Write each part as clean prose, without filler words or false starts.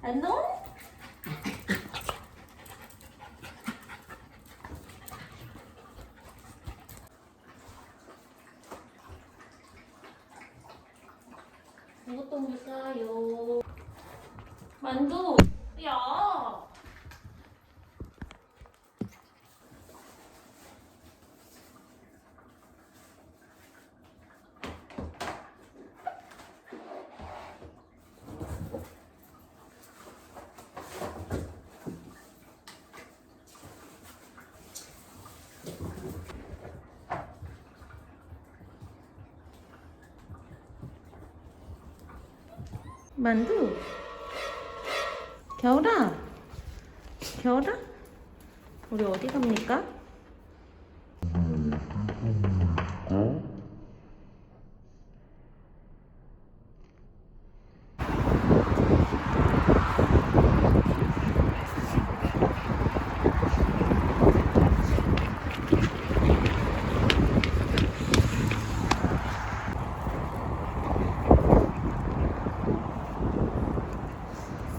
안녕? 이것도 뭘까요? 만두! 야! 만두? 겨울아? 겨울아? 우리 어디 갑니까?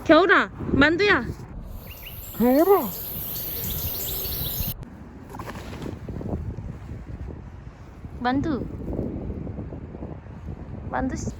겨울아! 만두야! 겨울아! 만두! 만두 씨.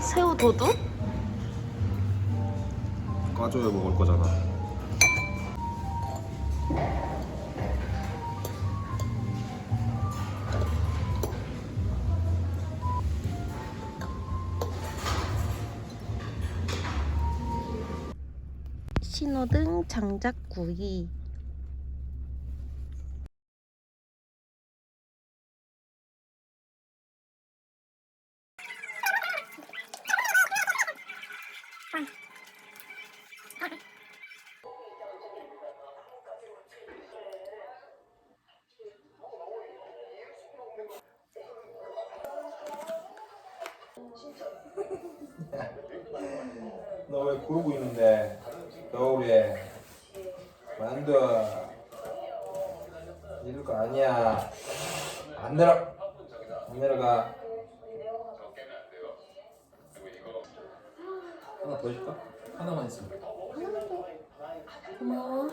새우 도둑? 까줘야 먹을 거잖아. 신호등 장작구이. 너 왜 그러고 있는데? 겨울에 만두 이럴 거 아니야. 안 내려. 안 내려가. 하나 더 줄까? 하나만 있어. 고마워.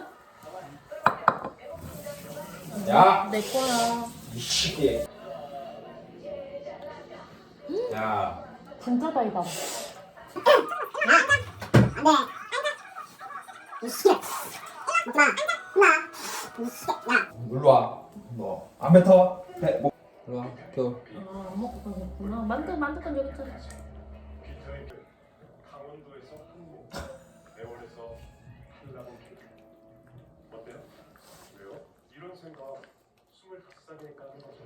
야, 내 거야. 이 시기. 야, 진짜 달다. 일로 와. 너 안 뱉어? 뭐? 일로 와. 겨울. 아, 안 먹고 가겠구나. 만두건 여기 있잖아. 강원도에서 한국, 애월에서 한라봉 어때요? 왜요? 이런 생각 25살이니까 하는 거죠.